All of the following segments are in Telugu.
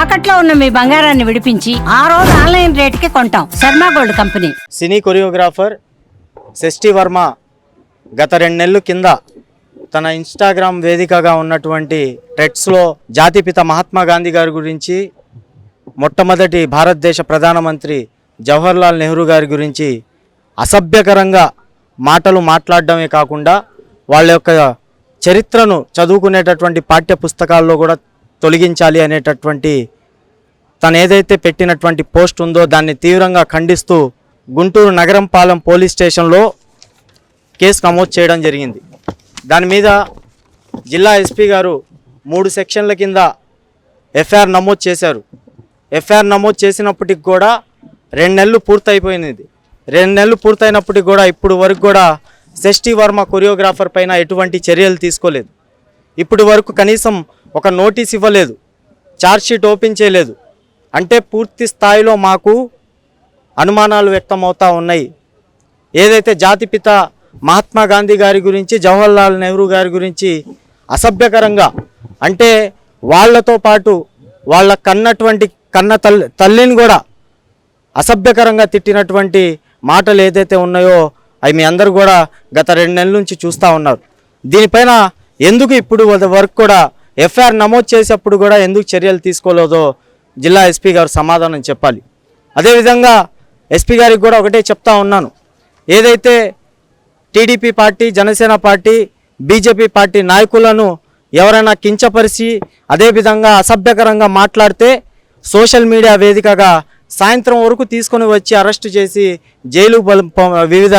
తాకట్లో ఉన్న మీ బంగారాన్ని విడిపించి ఆ రోజు ఆన్లైన్ రేటుకి కొంటాం. Sharma gold company. Cine choreographer Shashti Varma గత 2 నెలల కింద తన ఇన్స్టాగ్రామ్ వేదికగా ఉన్నటువంటి ట్రెడ్స్లో జాతిపిత మహాత్మా గాంధీ గారి గురించి, మొట్టమొదటి భారతదేశ ప్రధానమంత్రి జవహర్లాల్ నెహ్రూ గారి గురించి అసభ్యకరంగా మాటలు మాట్లాడడమే కాకుండా వాళ్ళ యొక్క చరిత్రను చదువుకునేటటువంటి పాఠ్య పుస్తకాల్లో కూడా తొలగించాలి అనేటటువంటి తను ఏదైతే పెట్టినటువంటి పోస్ట్ ఉందో దాన్ని తీవ్రంగా ఖండిస్తూ గుంటూరు నగరంపాలెం పోలీస్ స్టేషన్లో కేసు నమోదు చేయడం జరిగింది. దాని మీద జిల్లా ఎస్పీ గారు 3 సెక్షన్ల కింద ఎఫ్ఐఆర్ నమోదు చేశారు. ఎఫ్ఐఆర్ నమోదు చేసినప్పటికి కూడా 2 నెలలు పూర్తయిపోయినది. 2 నెలలు పూర్తయినప్పటికి కూడా ఇప్పుడు వరకు కూడా షష్ఠీ వర్మ కొరియోగ్రాఫర్ పైన ఎటువంటి చర్యలు తీసుకోలేదు. ఇప్పటి వరకు కనీసం ఒక నోటీస్ ఇవ్వలేదు, ఛార్జ్షీట్ ఓపెన్ చేయలేదు. అంటే పూర్తి స్థాయిలో మాకు అనుమానాలు వ్యక్తమవుతూ ఉన్నాయి. ఏదైతే జాతిపిత మహాత్మా గాంధీ గారి గురించి, జవహర్లాల్ నెహ్రూ గారి గురించి అసభ్యకరంగా, అంటే వాళ్ళతో పాటు వాళ్ళ కన్న తల్లిని కూడా అసభ్యకరంగా తిట్టినటువంటి మాటలు ఏదైతే ఉన్నాయో అవి మీ అందరూ కూడా గత 2 నెలల నుంచి చూస్తూ ఉన్నారు. దీనిపైన ఎందుకు ఇప్పుడు వరకు కూడా ఎఫ్ఐఆర్ నమోదు చేసేప్పుడు కూడా ఎందుకు చర్యలు తీసుకోలేదో జిల్లా ఎస్పీ గారు సమాధానం చెప్పాలి. అదేవిధంగా ఎస్పీ గారికి కూడా ఒకటే చెప్తా ఉన్నాను, ఏదైతే TDP party, Janasena party, BJP party నాయకులను ఎవరైనా కించపరిచి అదేవిధంగా అసభ్యకరంగా మాట్లాడితే సోషల్ మీడియా వేదికగా సాయంత్రం వరకు తీసుకొని వచ్చి అరెస్టు చేసి జైలు వివిధ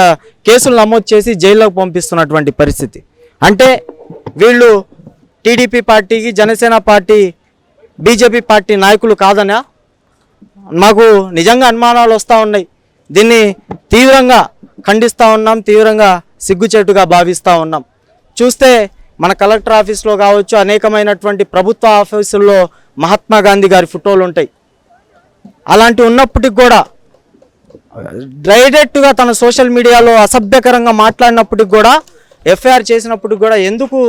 కేసులు నమోదు చేసి జైల్లోకి పంపిస్తున్నటువంటి పరిస్థితి. అంటే వీళ్ళు టీడీపీ పార్టీకి, జనసేన పార్టీ, బీజేపీ పార్టీ నాయకులు కాదనా? మాకు నిజంగా అనుమానాలు వస్తూ ఉన్నాయి. దీన్ని తీవ్రంగా ఖండిస్తూ ఉన్నాం, తీవ్రంగా సిగ్గుచేటుగా భావిస్తూ ఉన్నాం. చూస్తే మన కలెక్టర్ ఆఫీస్లో కావచ్చు, అనేకమైనటువంటి ప్రభుత్వ ఆఫీసుల్లో మహాత్మా గాంధీ గారి ఫోటోలు ఉంటాయి. అలాంటి ఉన్నప్పటికి కూడా డైరెక్ట్గా తన సోషల్ మీడియాలో అసభ్యకరంగా మాట్లాడినప్పటికి కూడా, ఎఫ్ఐఆర్ చేసినప్పటికి కూడా ఎందుకు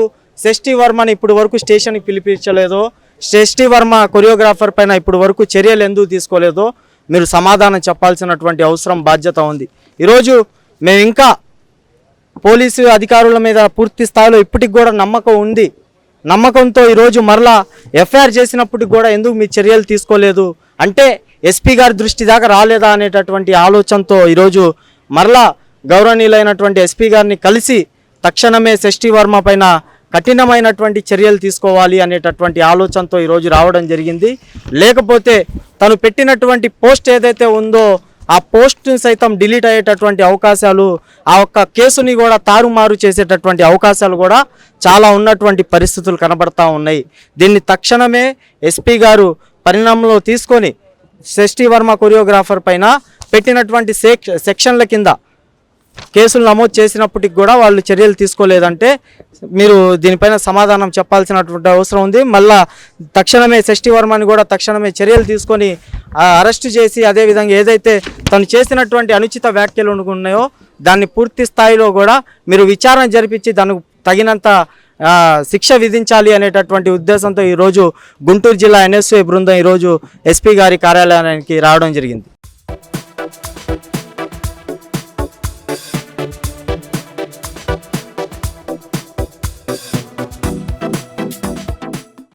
షష్ఠీ వర్మని ఇప్పుడు వరకు స్టేషన్కి పిలిపించలేదో, షష్ఠీ వర్మ కొరియోగ్రాఫర్ పైన ఇప్పుడు వరకు చర్యలు ఎందుకు తీసుకోలేదో మీరు సమాధానం చెప్పాల్సినటువంటి అవసరం, బాధ్యత ఉంది. ఈరోజు మేము ఇంకా పోలీసు అధికారుల మీద పూర్తి స్థాయిలో ఇప్పటికి కూడా నమ్మకం ఉంది. నమ్మకంతో ఈరోజు మరలా ఎఫ్ఐఆర్ చేసినప్పటికి కూడా ఎందుకు మీ చర్యలు తీసుకోలేదు అంటే ఎస్పీ గారి దృష్టి దాకా రాలేదా అనేటటువంటి ఆలోచనతో ఈరోజు మరలా గౌరవనీయులైనటువంటి ఎస్పీ గారిని కలిసి తక్షణమే షష్ఠీ వర్మ పైన కఠినమైనటువంటి చర్యలు తీసుకోవాలి అనేటటువంటి ఆలోచనతో ఈరోజు రావడం జరిగింది. లేకపోతే తను పెట్టినటువంటి పోస్ట్ ఏదైతే ఉందో ఆ పోస్ట్ని సైతం డిలీట్ అయ్యేటటువంటి అవకాశాలు, ఆ ఒక్క కేసుని కూడా తారుమారు చేసేటటువంటి అవకాశాలు కూడా చాలా ఉన్నటువంటి పరిస్థితులు కనబడతా ఉన్నాయి. దీన్ని తక్షణమే ఎస్పీ గారు పరిణామంలో తీసుకొని షష్ఠీ వర్మ కొరియోగ్రాఫర్ పైన పెట్టినటువంటి సెక్షన్ల కింద కేసులు నమోదు చేసినప్పటికి కూడా వాళ్ళు చర్యలు తీసుకోలేదంటే మీరు దీనిపైన సమాధానం చెప్పాల్సినటువంటి అవసరం ఉంది. మళ్ళా తక్షణమే షష్ఠీ వర్మని కూడా తక్షణమే చర్యలు తీసుకొని అరెస్టు చేసి, అదేవిధంగా ఏదైతే తను చేసినటువంటి అనుచిత వ్యాఖ్యలు ఉన్నాయో దాన్ని పూర్తి స్థాయిలో కూడా మీరు విచారణ జరిపించి దానికి తగినంత శిక్ష విధించాలి అనేటటువంటి ఉద్దేశంతో ఈరోజు గుంటూరు జిల్లా ఎన్ఎస్ఏ బృందం ఈరోజు ఎస్పీ గారి కార్యాలయానికి రావడం జరిగింది.